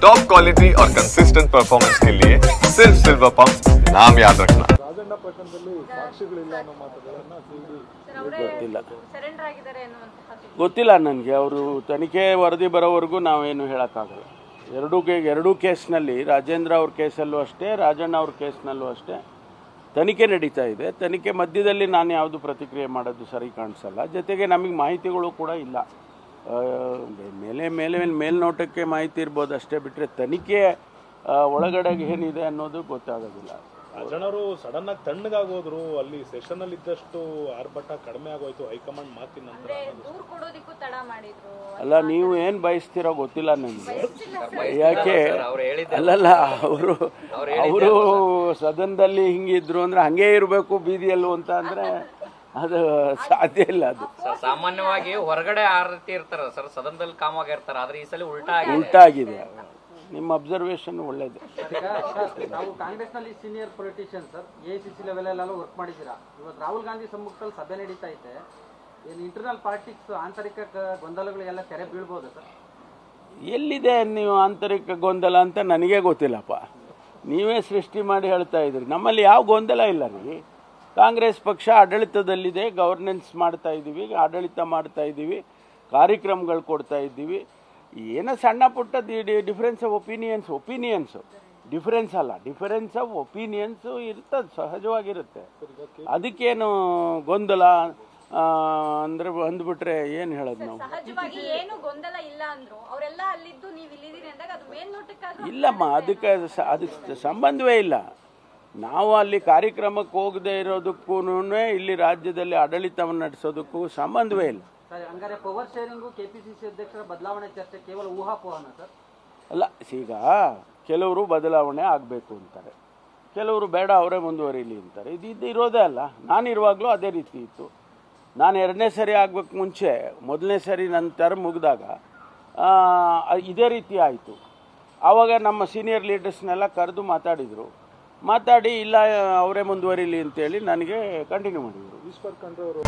Top quality और consistent performance के लिए सिर्फ सिल्वर पंप नाम याद रखना। ಗೊತ್ತಿಲ್ಲ ನನಗೆ. ಅವರು ತನಿಖೆ ವರದಿ ಬರೋವರೆಗೂ ನಾವೇನು ಹೇಳೋಕ್ಕಾಗಲ್ಲ. ಎರಡೂ ಕೇಸ್ನಲ್ಲಿ ರಾಜೇಂದ್ರ ಅವ್ರ ಕೇಸಲ್ಲೂ ಅಷ್ಟೇ, ರಾಜಣ್ಣ ಅವ್ರ ಕೇಸ್ನಲ್ಲೂ ಅಷ್ಟೇ ತನಿಖೆ ನಡೀತಾ ಇದೆ. ತನಿಖೆ ಮಧ್ಯದಲ್ಲಿ ನಾನು ಯಾವುದು ಪ್ರತಿಕ್ರಿಯೆ ಮಾಡೋದು ಸರಿ ಕಾಣಿಸಲ್ಲ. ಜೊತೆಗೆ ನಮಗೆ ಮಾಹಿತಿಗಳು ಕೂಡ ಇಲ್ಲ. ಮೇಲ್ನೋಟಕ್ಕೆ ಮಾಹಿತಿ ಇರ್ಬೋದು ಅಷ್ಟೇ, ಬಿಟ್ಟರೆ ತನಿಖೆ ಒಳಗಡೆಗೆ ಏನಿದೆ ಅನ್ನೋದು ಗೊತ್ತಾಗೋದಿಲ್ಲ. ರಾಜಣ್ಣವರು ಸಡನ್ ಆಗಿ ತಣ್ಣಗಾಗೋದ್ರು, ಅಲ್ಲಿ ಸೆಷನ್ ಅಲ್ಲಿ ಇದ್ದಷ್ಟು ಆರ್ಭಟ ಕಡಿಮೆ ಆಗೋಯ್ತು ಹೈಕಮಾಂಡ್ ಮಾತಿನ ನಂತರ. ಅಲ್ಲ, ನೀವು ಏನು ಬಯಸ್ತೀರೋ ಗೊತ್ತಿಲ್ಲ ನನಗೆ. ಯಾಕೆ ಅಲ್ಲಲ್ಲ, ಅವರು ಸದನದಲ್ಲಿ ಹಿಂಗಿದ್ರು ಅಂದ್ರೆ ಹಂಗೆ ಇರಬೇಕು ಬೀದಿಯಲ್ಲೂ ಅಂತ ಅಂದ್ರೆ ಅದು ಸಾಧ್ಯ ಇಲ್ಲ. ಅದು ಸಾಮಾನ್ಯವಾಗಿ ಹೊರಗಡೆ ಆ ರೀತಿ ಇರ್ತಾರೆ ಸರ್, ಸದನದಲ್ಲಿ ಕಾಮಾಗಿರ್ತಾರೆ. ಆದ್ರೆ ಈ ಸಲ ಉಲ್ಟಾ ಆಗಿದೆ. ನಿಮ್ಮ ಅಬ್ಸರ್ವೇಷನ್ ಒಳ್ಳೇದು. ನಾವು ಕಾಂಗ್ರೆಸ್ನಲ್ಲಿ senior politician sir, AICC level ಎಲ್ಲ ವರ್ಕ್ ಮಾಡಿದ್ದೀರಾ. ಇವತ್ತು ರಾಹುಲ್ ಗಾಂಧಿ ಸಮ್ಮುಖದಲ್ಲಿ ಸಭೆ ನಡೀತಾ ಇದೆ. ಏನು ಇಂಟರ್ನಲ್ ಪಾಲಿಟಿಕ್ಸ್ ಆಂತರಿಕ ಗೊಂದಲಗಳೆಲ್ಲ ತೆರೆ ಬೀಳ್ಬೋದು ಸರ್? ಎಲ್ಲಿದೆ ನೀವು ಆಂತರಿಕ ಗೊಂದಲ ಅಂತ ನನಗೇ ಗೊತ್ತಿಲ್ಲಪ್ಪ. ನೀವೇ ಸೃಷ್ಟಿ ಮಾಡಿ ಹೇಳ್ತಾ ಇದ್ರಿ. ನಮ್ಮಲ್ಲಿ ಯಾವ ಗೊಂದಲ ಇಲ್ಲ ರೀ. ಕಾಂಗ್ರೆಸ್ ಪಕ್ಷ ಆಡಳಿತದಲ್ಲಿದೆ, ಗವರ್ನೆನ್ಸ್ ಮಾಡ್ತಾ ಇದ್ದೀವಿ, ಆಡಳಿತ ಮಾಡ್ತಾ ಇದ್ದೀವಿ, ಕಾರ್ಯಕ್ರಮಗಳು ಕೊಡ್ತಾ ಇದ್ದೀವಿ. ಏನೋ ಸಣ್ಣ ಪುಟ್ಟ ಡಿಫರೆನ್ಸ್ ಆಫ್ ಒಪಿನಿಯನ್ಸು ಡಿಫರೆನ್ಸ್ ಅಲ್ಲ, ಡಿಫರೆನ್ಸ್ ಆಫ್ ಒಪಿನಿಯನ್ಸು ಇರ್ತದೆ, ಸಹಜವಾಗಿರುತ್ತೆ. ಅದಕ್ಕೇನು ಗೊಂದಲ ಅಂದ್ರೆ ಅಂದ್ಬಿಟ್ರೆ ಏನು ಹೇಳೋದು ನಾವು? ಇಲ್ಲಮ್ಮ, ಅದಕ್ಕೆ ಸಂಬಂಧವೇ ಇಲ್ಲ. ನಾವು ಅಲ್ಲಿ ಕಾರ್ಯಕ್ರಮಕ್ಕೆ ಹೋಗದೆ ಇರೋದಕ್ಕೂ ಇಲ್ಲಿ ರಾಜ್ಯದಲ್ಲಿ ಆಡಳಿತವನ್ನು ನಡೆಸೋದಕ್ಕೂ ಸಂಬಂಧವೇ ಇಲ್ಲ. ಹಂಗಾರೆ ಪವರ್ ಶೇರಿಂಗು ಕೆಪಿಸಿಸಿ ಅಧ್ಯಕ್ಷರ ಬದಲಾವಣೆ ಚರ್ಚೆ ಕೇವಲ ಊಹಾಪೋಹನ ಸರ್? ಅಲ್ಲ, ಈಗ ಕೆಲವರು ಬದಲಾವಣೆ ಆಗಬೇಕು ಅಂತಾರೆ, ಕೆಲವರು ಬೇಡ ಅವರೇ ಮುಂದುವರಿಲಿ ಅಂತಾರೆ. ಇದು ಇರೋದೇ ಅಲ್ಲ. ನಾನಿರುವಾಗಲೂ ಅದೇ ರೀತಿ ಇತ್ತು. ನಾನು 2ನೇ ಸರಿ ಆಗಬೇಕು ಮುಂಚೆ, 1ನೇ ಸರಿ ನನ್ನ ಟರ್ಮ್ ಮುಗಿದಾಗ ಇದೇ ರೀತಿ ಆಯಿತು. ಆವಾಗ ನಮ್ಮ ಸೀನಿಯರ್ ಲೀಡರ್ಸ್ನೆಲ್ಲ ಕರೆದು ಮಾತಾಡಿ ಇಲ್ಲ ಅವರೇ ಮುಂದುವರಿಲಿ ಅಂತೇಳಿ ನನಗೆ ಕಂಟಿನ್ಯೂ ಮಾಡಿದರು. ಈಶ್ವರ್ ಖಂಡ್ರೆ ಅವರು